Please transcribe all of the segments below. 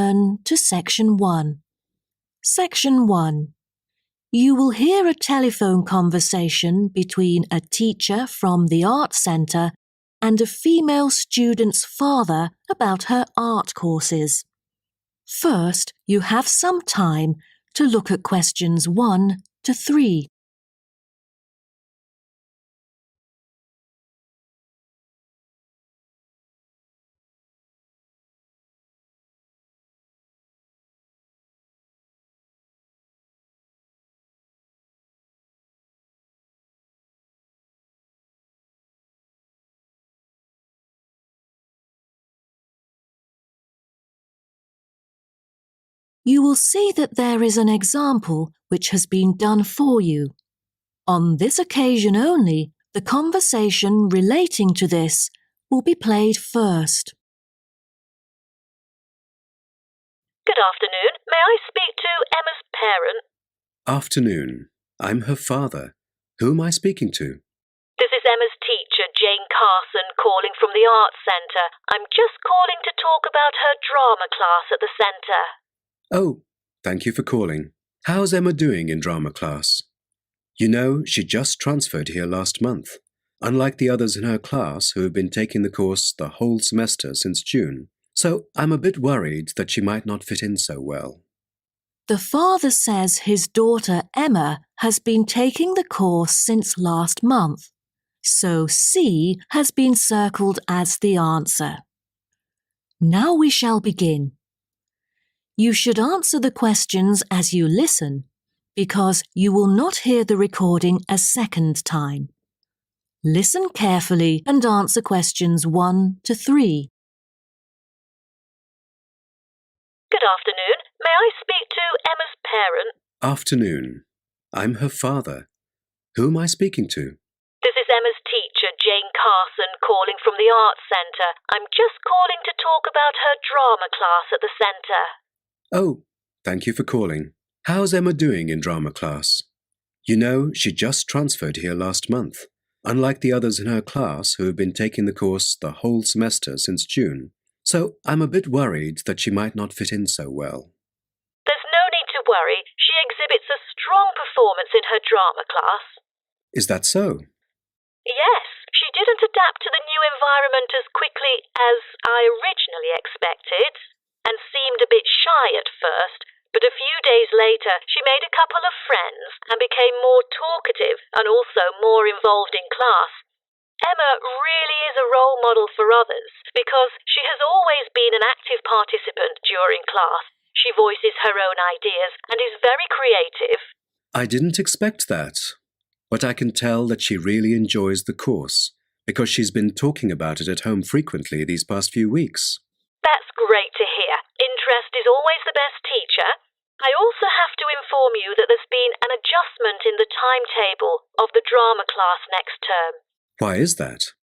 turn to Section 1. Section 1. You will hear a telephone conversation between a teacher from the Art Centre and a female student's father about her art courses. First, you have some time to look at questions 1 to 3. You will see that there is an example which has been done for you. On this occasion only, the conversation relating to this will be played first. Good afternoon. May I speak to Emma's parent? Afternoon. I'm her father. Who am I speaking to? This is Emma's teacher, Jane Carson, calling from the Arts Centre. I'm just calling to talk about her drama class at the centre. Oh, thank you for calling. How's Emma doing in drama class? You know, she just transferred here last month, unlike the others in her class who have been taking the course the whole semester since June. So I'm a bit worried that she might not fit in so well. The father says his daughter Emma has been taking the course since last month, so C has been circled as the answer. Now we shall begin. You should answer the questions as you listen, because you will not hear the recording a second time. Listen carefully and answer questions 1 to 3. Good afternoon. May I speak to Emma's parent? Afternoon. I'm her father. Who am I speaking to? This is Emma's teacher, Jane Carson, calling from the Arts Centre. I'm just calling to talk about her drama class at the centre. Oh, thank you for calling. How's Emma doing in drama class? You know, she just transferred here last month, unlike the others in her class who have been taking the course the whole semester since June. So I'm a bit worried that she might not fit in so well. There's no need to worry. She exhibits a strong performance in her drama class. Is that so? Yes, she didn't adapt to the new environment as quickly as I originally expected, and seemed a bit shy at first, but a few days later she made a couple of friends and became more talkative and also more involved in class. Emma really is a role model for others because she has always been an active participant during class. She voices her own ideas and is very creative. I didn't expect that, but I can tell that she really enjoys the course because she's been talking about it at home frequently these past few weeks. That's great to hear. Interest is always the best teacher. I also have to inform you that there's been an adjustment in the timetable of the drama class next term. Why is that?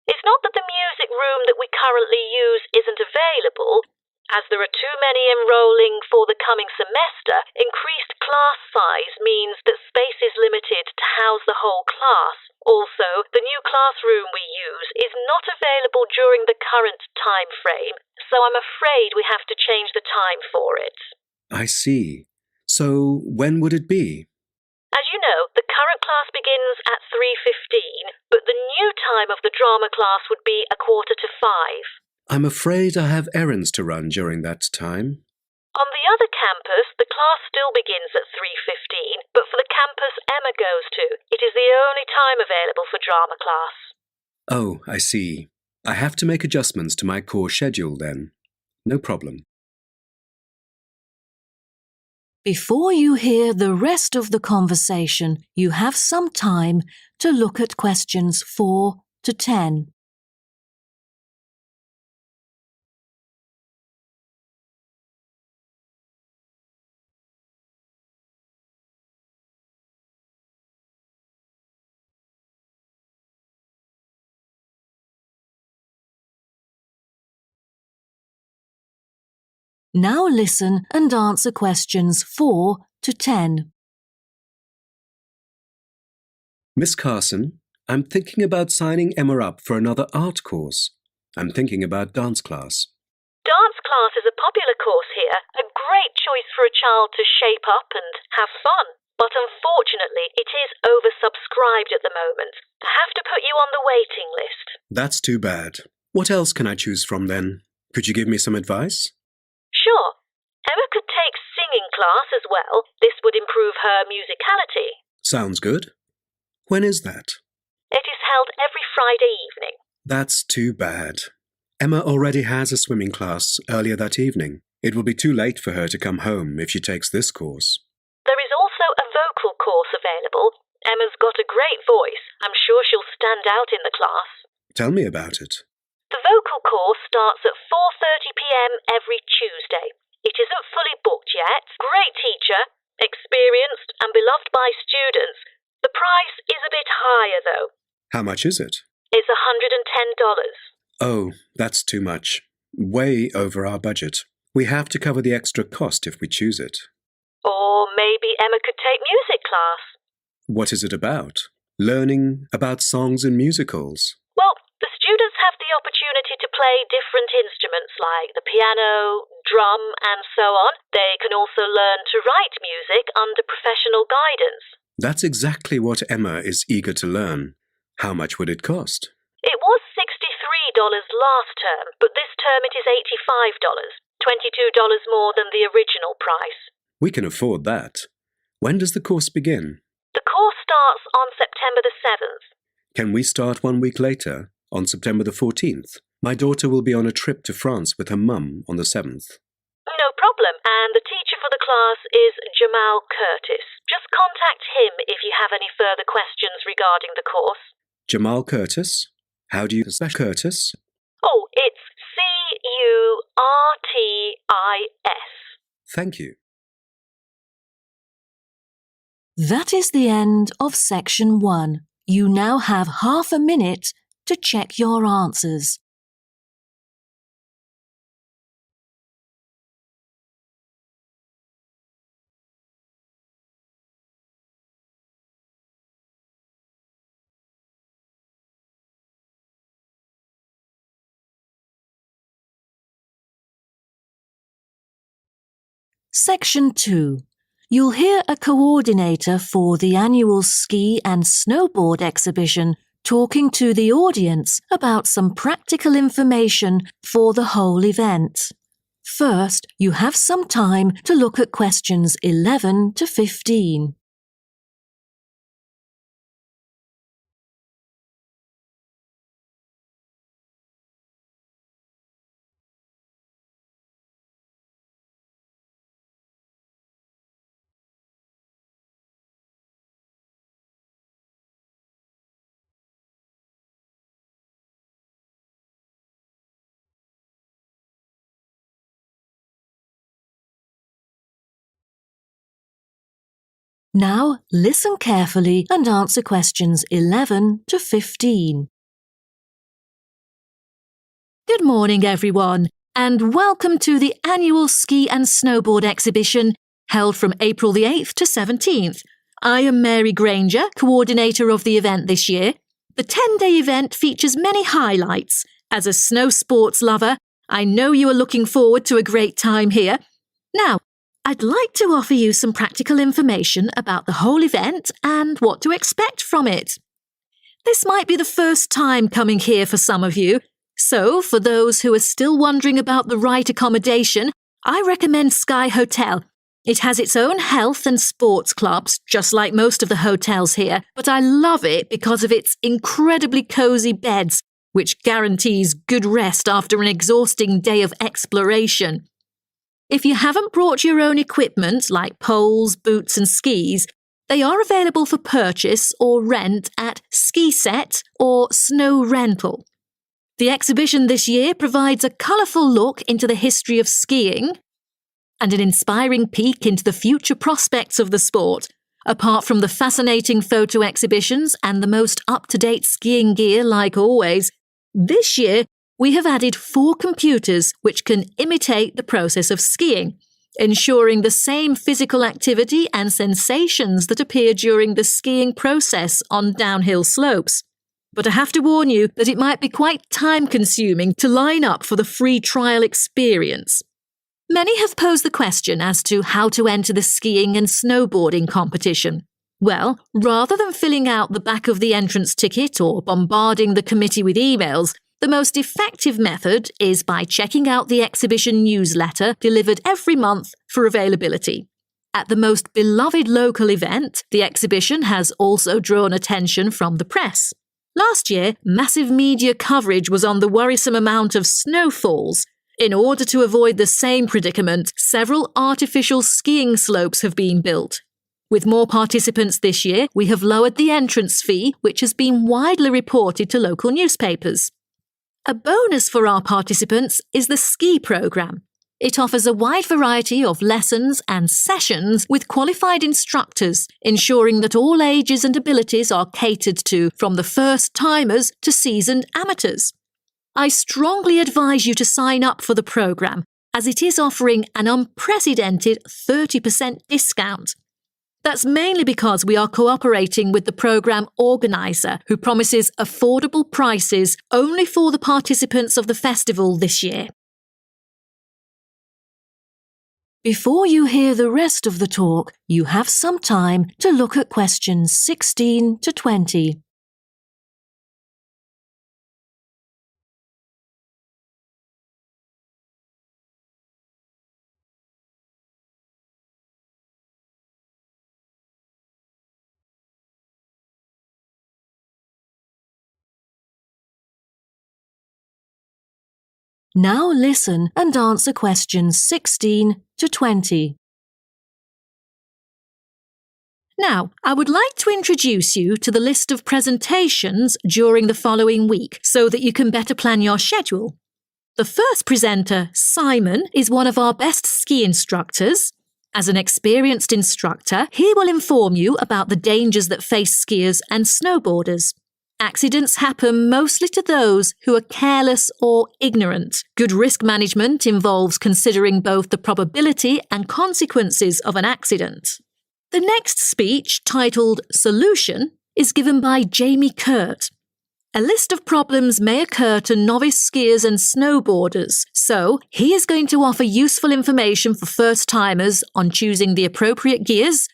It's not that the music room that we currently use isn't available. As there are too many enrolling for the coming semester, increased class size means that space is limited to house the whole class. Also, the new classroom we use is not available during the current time frame, so I'm afraid we have to change the time for it. I see. So when would it be? As you know, the current class begins at 3:15, but the new time of the drama class would be 4:45. I'm afraid I have errands to run during that time. On the other campus, the class still begins at 3:15, but for the campus Emma goes to, it is the only time available for drama class. Oh, I see. I have to make adjustments to my course schedule then. No problem. Before you hear the rest of the conversation, you have some time to look at questions 4 to 10. Now listen and answer questions 4 to 10. Miss Carson, I'm thinking about signing Emma up for another art course. I'm thinking about dance class. Dance class is a a popular course here, a great choice for a child to shape up and have fun. But unfortunately, it is oversubscribed at the moment. I have to put you on the waiting list. That's too bad. What else can I choose from then? Could you give me some advice? Sure. Emma could take singing class as well. This would improve her musicality. Sounds good. When is that? It is held every Friday evening. That's too bad. Emma already has a swimming class earlier that evening. It will be too late for her to come home if she takes this course. There is also a vocal course available. Emma's got a great voice. I'm sure she'll stand out in the class. Tell me about it. The vocal course starts at 4:30 p.m. every Tuesday. It isn't fully booked yet. Great teacher, experienced and beloved by students. The price is a bit higher though. How much is it? It's $110. Oh, that's too much. Way over our budget. We have to cover the extra cost if we choose it. Or maybe Emma could take music class. What is it about? Learning about songs and musicals. Well, the students have the opportunity to play different instruments like the piano, drum, and so on. They can also learn to write music under professional guidance. That's exactly what Emma is eager to learn. How much would it cost? It was $63 last term, but this term it is $85, $22 more than the original price. We can afford that. When does the course begin? The course starts on September the 7th. Can we start 1 week later, on September the 14th? My daughter will be on a trip to France with her mum on the 7th. No problem, and the teacher for the class is Jamal Curtis. Just contact him if you have any further questions regarding the course. Jamal Curtis? How do you spell Curtis? Oh, it's Curtis. Thank you. That is the end of section 1. You now have half a minute to check your answers. Section 2. You'll hear a coordinator for the annual ski and snowboard exhibition talking to the audience about some practical information for the whole event. First, you have some time to look at questions 11 to 15. Now, listen carefully and answer questions 11 to 15. Good morning, everyone, and welcome to the annual ski and snowboard exhibition held from April the 8th to 17th. I am Mary Granger, coordinator of the event this year. The 10-day event features many highlights. As a snow sports lover, I know you are looking forward to a great time here. Now, I'd like to offer you some practical information about the whole event and what to expect from it. This might be the first time coming here for some of you, so for those who are still wondering about the right accommodation, I recommend Sky Hotel. It has its own health and sports clubs, just like most of the hotels here, but I love it because of its incredibly cosy beds, which guarantees good rest after an exhausting day of exploration. If you haven't brought your own equipment, like poles, boots and skis, they are available for purchase or rent at Ski Set or Snow Rental. The exhibition this year provides a colourful look into the history of skiing and an inspiring peek into the future prospects of the sport. Apart from the fascinating photo exhibitions and the most up-to-date skiing gear like always, this year we have added 4 computers which can imitate the process of skiing, ensuring the same physical activity and sensations that appear during the skiing process on downhill slopes. But I have to warn you that it might be quite time-consuming to line up for the free trial experience. Many have posed the question as to how to enter the skiing and snowboarding competition. Well, rather than filling out the back of the entrance ticket or bombarding the committee with emails, the most effective method is by checking out the exhibition newsletter delivered every month for availability. At the most beloved local event, the exhibition has also drawn attention from the press. Last year, massive media coverage was on the worrisome amount of snowfalls. In order to avoid the same predicament, several artificial skiing slopes have been built. With more participants this year, we have lowered the entrance fee, which has been widely reported to local newspapers. A bonus for our participants is the ski programme. It offers a wide variety of lessons and sessions with qualified instructors, ensuring that all ages and abilities are catered to, from the first-timers to seasoned amateurs. I strongly advise you to sign up for the programme, as it is offering an unprecedented 30% discount. That's mainly because we are cooperating with the programme organiser, who promises affordable prices only for the participants of the festival this year. Before you hear the rest of the talk, you have some time to look at questions 16 to 20. Now listen and answer questions 16 to 20. Now, I would like to introduce you to the list of presentations during the following week so that you can better plan your schedule. The first presenter, Simon, is one of our best ski instructors. As an experienced instructor, he will inform you about the dangers that face skiers and snowboarders. Accidents happen mostly to those who are careless or ignorant. Good risk management involves considering both the probability and consequences of an accident. The next speech, titled Solution, is given by Jamie Kurt. A list of problems may occur to novice skiers and snowboarders, so he is going to offer useful information for first-timers on choosing the appropriate gears,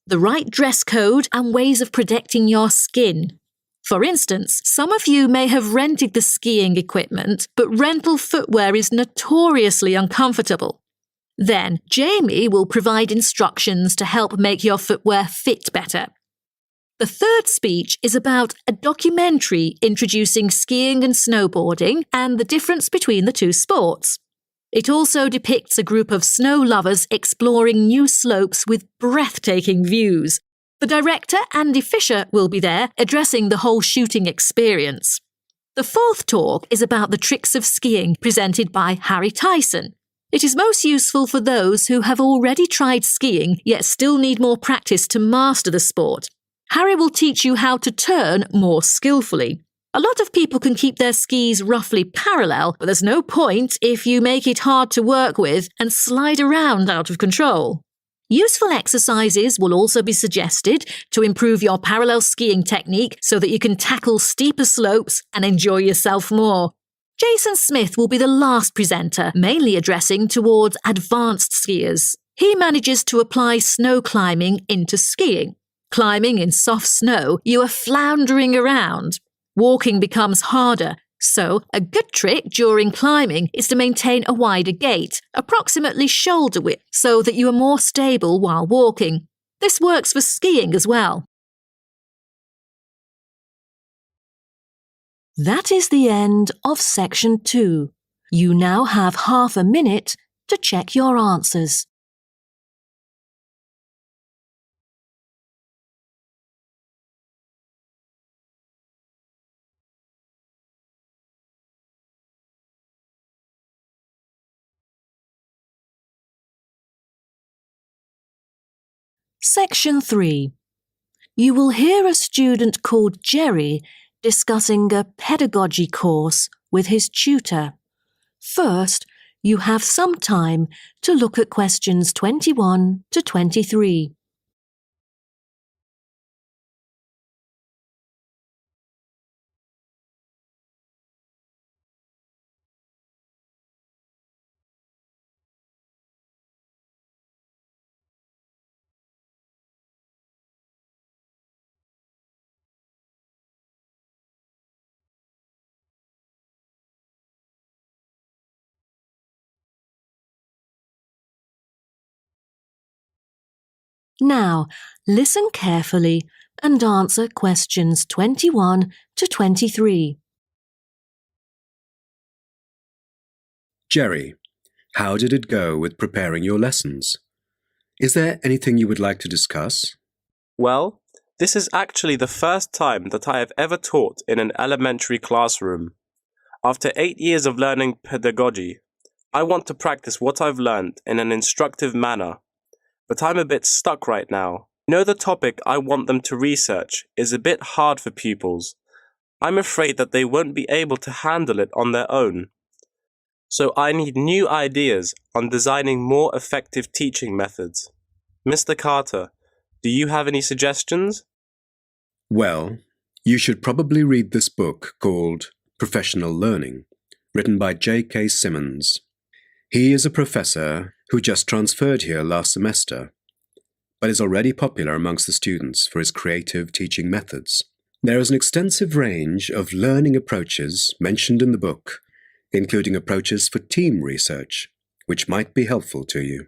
the right dress code, and ways of protecting your skin. For instance, some of you may have rented the skiing equipment, but rental footwear is notoriously uncomfortable. Then, Jamie will provide instructions to help make your footwear fit better. The third speech is about a documentary introducing skiing and snowboarding and the difference between the two sports. It also depicts a group of snow lovers exploring new slopes with breathtaking views. The director, Andy Fisher, will be there, addressing the whole shooting experience. The fourth talk is about the tricks of skiing, presented by Harry Tyson. It is most useful for those who have already tried skiing, yet still need more practice to master the sport. Harry will teach you how to turn more skillfully. A lot of people can keep their skis roughly parallel, but there's no point if you make it hard to work with and slide around out of control. Useful exercises will also be suggested to improve your parallel skiing technique so that you can tackle steeper slopes and enjoy yourself more. Jason Smith will be the last presenter, mainly addressing towards advanced skiers. He manages to apply snow climbing into skiing. Climbing in soft snow, you are floundering around. Walking becomes harder. So, a good trick during climbing is to maintain a wider gait, approximately shoulder width, so that you are more stable while walking. This works for skiing as well. That is the end of section 2. You now have half a minute to check your answers. Section 3. You will hear a student called Jerry discussing a pedagogy course with his tutor. First, you have some time to look at questions 21 to 23. Now, listen carefully and answer questions 21 to 23. Jerry, how did it go with preparing your lessons? Is there anything you would like to discuss? Well, this is actually the first time that I have ever taught in an elementary classroom. After 8 years of learning pedagogy, I want to practice what I've learned in an instructive manner. But I'm a bit stuck right now. The topic I want them to research is a bit hard for pupils. I'm afraid that they won't be able to handle it on their own. So I need new ideas on designing more effective teaching methods. Mr. Carter, do you have any suggestions? Well, you should probably read this book called Professional Learning, written by J.K. Simmons. He is a professor who just transferred here last semester, but is already popular amongst the students for his creative teaching methods. There is an extensive range of learning approaches mentioned in the book, including approaches for team research, which might be helpful to you.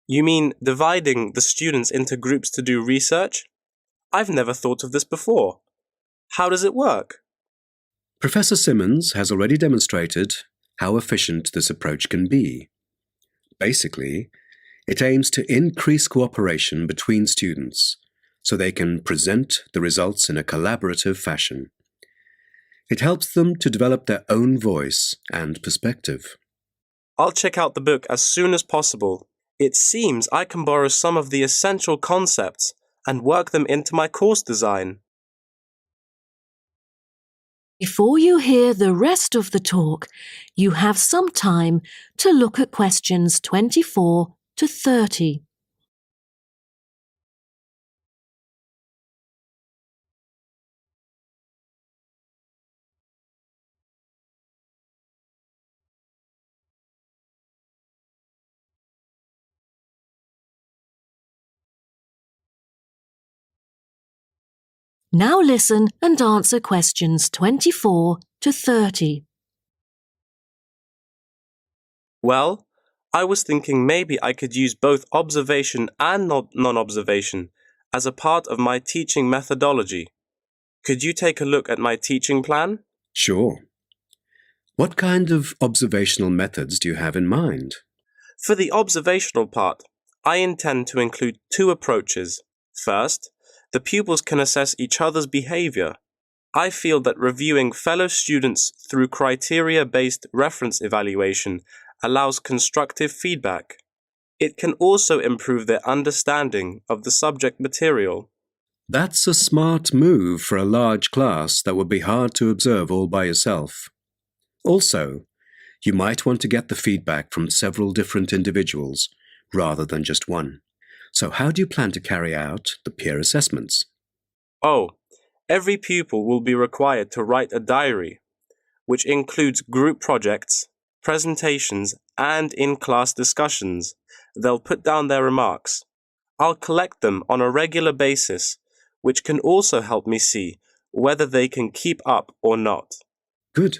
You mean dividing the students into groups to do research? I've never thought of this before. How does it work? Professor Simmons has already demonstrated how efficient this approach can be. Basically, it aims to increase cooperation between students so they can present the results in a collaborative fashion. It helps them to develop their own voice and perspective. I'll check out the book as soon as possible. It seems I can borrow some of the essential concepts and work them into my course design. Before you hear the rest of the talk, you have some time to look at questions 24 to 30. Now listen and answer questions 24 to 30. Well, I was thinking maybe I could use both observation and non-observation as a part of my teaching methodology. Could you take a look at my teaching plan? Sure. What kind of observational methods do you have in mind? For the observational part, I intend to include 2 approaches. First, the pupils can assess each other's behavior. I feel that reviewing fellow students through criteria-based reference evaluation allows constructive feedback. It can also improve their understanding of the subject material. That's a smart move for a large class that would be hard to observe all by yourself. Also, you might want to get the feedback from several different individuals rather than just one. So how do you plan to carry out the peer assessments? Oh, every pupil will be required to write a diary, which includes group projects, presentations, and in-class discussions. They'll put down their remarks. I'll collect them on a regular basis, which can also help me see whether they can keep up or not. Good.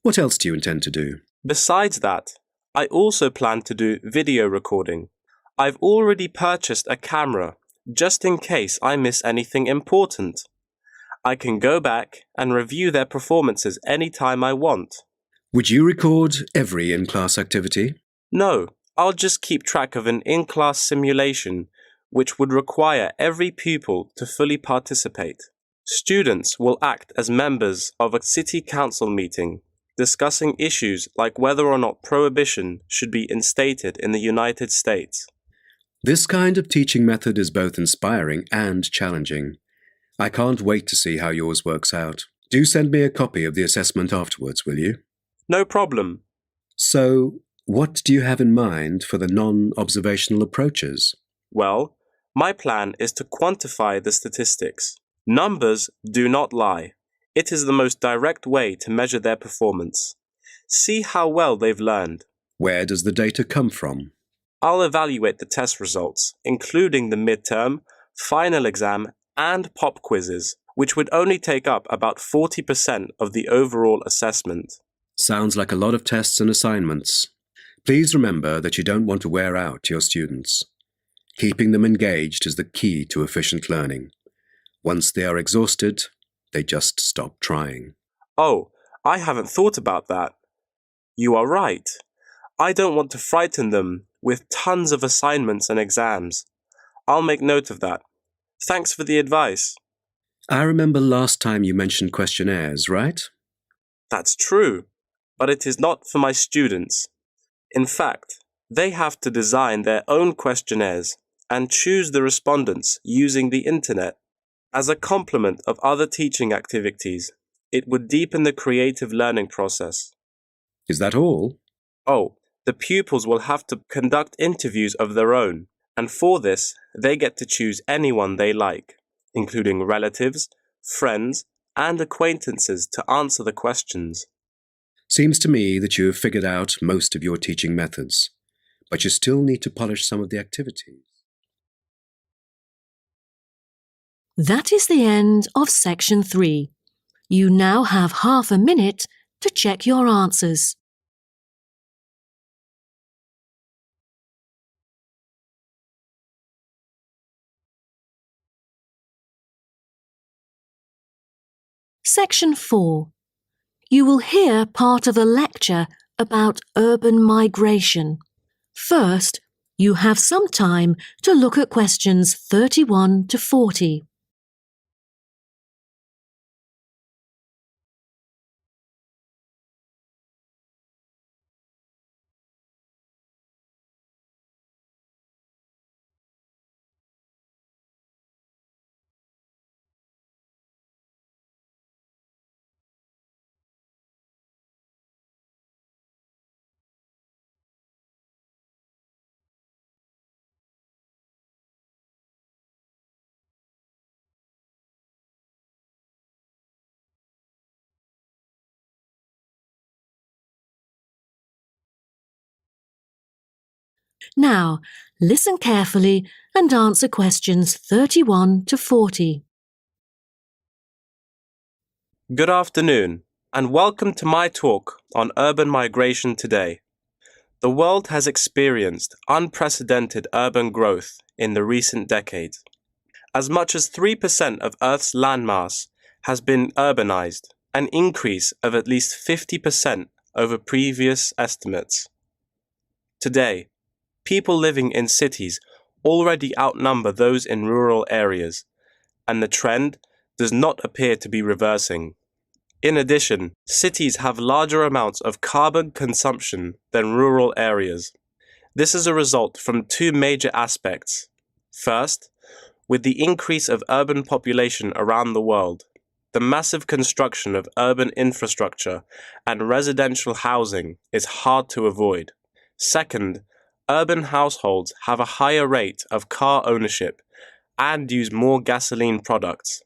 What else do you intend to do? Besides that, I also plan to do video recording. I've already purchased a camera, just in case I miss anything important. I can go back and review their performances anytime I want. Would you record every in-class activity? No, I'll just keep track of an in-class simulation, which would require every pupil to fully participate. Students will act as members of a city council meeting, discussing issues like whether or not prohibition should be instated in the United States. This kind of teaching method is both inspiring and challenging. I can't wait to see how yours works out. Do send me a copy of the assessment afterwards, will you? No problem. So, what do you have in mind for the non-observational approaches? Well, my plan is to quantify the statistics. Numbers do not lie. It is the most direct way to measure their performance. See how well they've learned. Where does the data come from? I'll evaluate the test results, including the midterm, final exam, and pop quizzes, which would only take up about 40% of the overall assessment. Sounds like a lot of tests and assignments. Please remember that you don't want to wear out your students. Keeping them engaged is the key to efficient learning. Once they are exhausted, they just stop trying. Oh, I haven't thought about that. You are right. I don't want to frighten them with tons of assignments and exams. I'll make note of that. Thanks for the advice. I remember last time you mentioned questionnaires, right? That's true, but it is not for my students. In fact, they have to design their own questionnaires and choose the respondents using the internet. As a complement of other teaching activities, it would deepen the creative learning process. Is that all? Oh, the pupils will have to conduct interviews of their own, and for this, they get to choose anyone they like, including relatives, friends, and acquaintances to answer the questions. Seems to me that you have figured out most of your teaching methods, but you still need to polish some of the activities. That is the end of section 3. You now have half a minute to check your answers. Section 4. You will hear part of a lecture about urban migration. First, you have some time to look at questions 31 to 40. Now, listen carefully and answer questions 31 to 40. Good afternoon, and welcome to my talk on urban migration today. The world has experienced unprecedented urban growth in the recent decades. As much as 3% of Earth's landmass has been urbanized, an increase of at least 50% over previous estimates. Today, people living in cities already outnumber those in rural areas, and the trend does not appear to be reversing. In addition, cities have larger amounts of carbon consumption than rural areas. This is a result from two major aspects. First, with the increase of urban population around the world, the massive construction of urban infrastructure and residential housing is hard to avoid. Second, urban households have a higher rate of car ownership and use more gasoline products.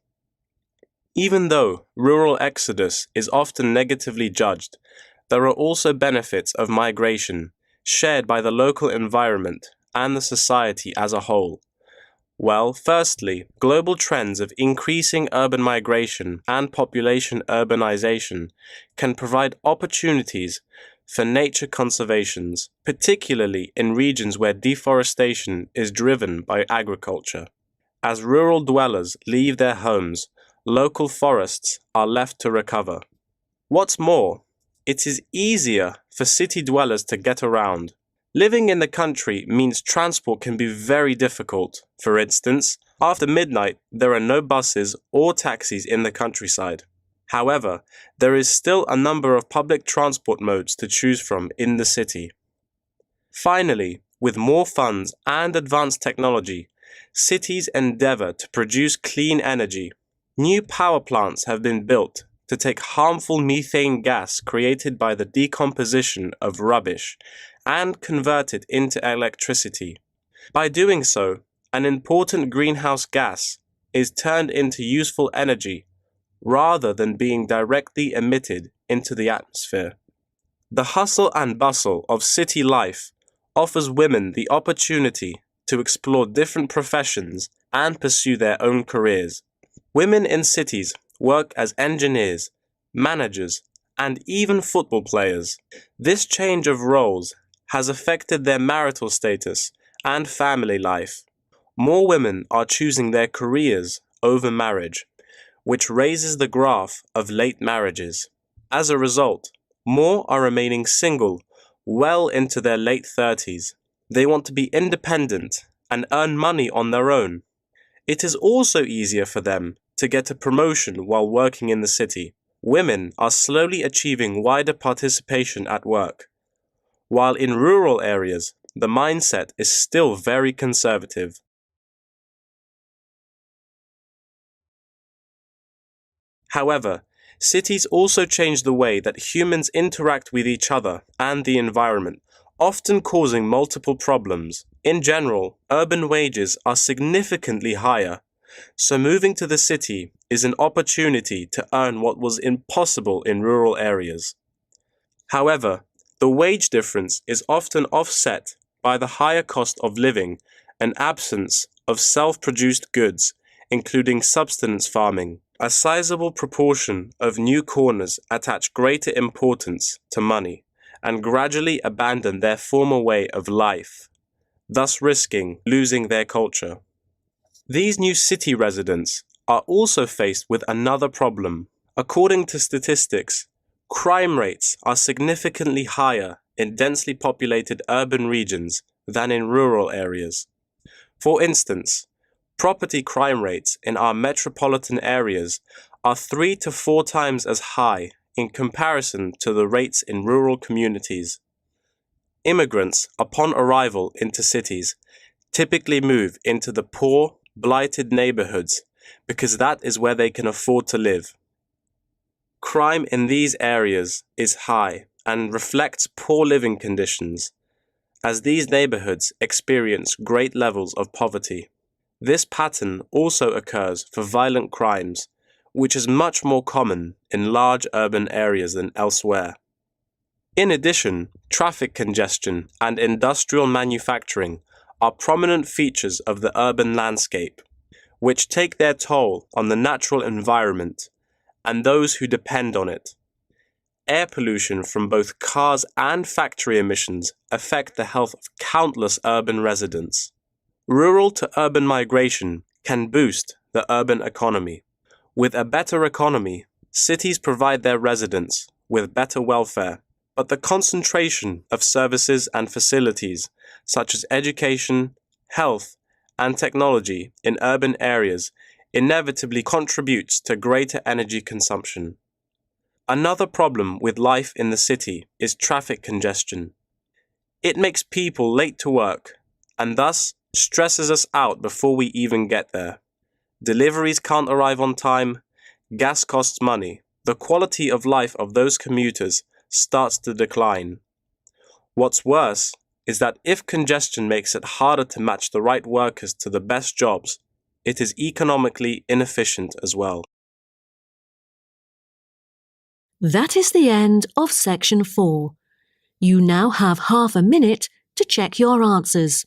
Even though rural exodus is often negatively judged, there are also benefits of migration shared by the local environment and the society as a whole. Well, firstly, global trends of increasing urban migration and population urbanization can provide opportunities for nature conservations, particularly in regions where deforestation is driven by agriculture. As rural dwellers leave their homes, local forests are left to recover. What's more, it is easier for city dwellers to get around. Living in the country means transport can be very difficult. For instance, after midnight, there are no buses or taxis in the countryside. However, there is still a number of public transport modes to choose from in the city. Finally, with more funds and advanced technology, cities endeavor to produce clean energy. New power plants have been built to take harmful methane gas created by the decomposition of rubbish and convert it into electricity. By doing so, an important greenhouse gas is turned into useful energy rather than being directly emitted into the atmosphere. The hustle and bustle of city life offers women the opportunity to explore different professions and pursue their own careers. Women in cities work as engineers, managers, and even football players. This change of roles has affected their marital status and family life. More women are choosing their careers over marriage, which raises the graph of late marriages. As a result, more are remaining single well into their late 30s. They want to be independent and earn money on their own. It is also easier for them to get a promotion while working in the city. Women are slowly achieving wider participation at work, while in rural areas, the mindset is still very conservative. However, cities also change the way that humans interact with each other and the environment, often causing multiple problems. In general, urban wages are significantly higher, so moving to the city is an opportunity to earn what was impossible in rural areas. However, the wage difference is often offset by the higher cost of living and absence of self-produced goods, including subsistence farming. A sizable proportion of new corners attach greater importance to money and gradually abandon their former way of life, thus risking losing their culture. These new city residents are also faced with another problem. According to statistics, crime rates are significantly higher in densely populated urban regions than in rural areas. For instance, property crime rates in our metropolitan areas are 3 to 4 times as high in comparison to the rates in rural communities. Immigrants, upon arrival into cities, typically move into the poor, blighted neighborhoods because that is where they can afford to live. Crime in these areas is high and reflects poor living conditions, as these neighborhoods experience great levels of poverty. This pattern also occurs for violent crimes, which is much more common in large urban areas than elsewhere. In addition, traffic congestion and industrial manufacturing are prominent features of the urban landscape, which take their toll on the natural environment and those who depend on it. Air pollution from both cars and factory emissions affect the health of countless urban residents. Rural to urban migration can boost the urban economy. With a better economy, cities provide their residents with better welfare, but the concentration of services and facilities such as education, health, and technology in urban areas inevitably contributes to greater energy consumption. Another problem with life in the city is traffic congestion. It makes people late to work and thus stresses us out before we even get there. Deliveries can't arrive on time, gas costs money. The quality of life of those commuters starts to decline. What's worse is that if congestion makes it harder to match the right workers to the best jobs, it is economically inefficient as well. That is the end of section 4. You now have half a minute to check your answers.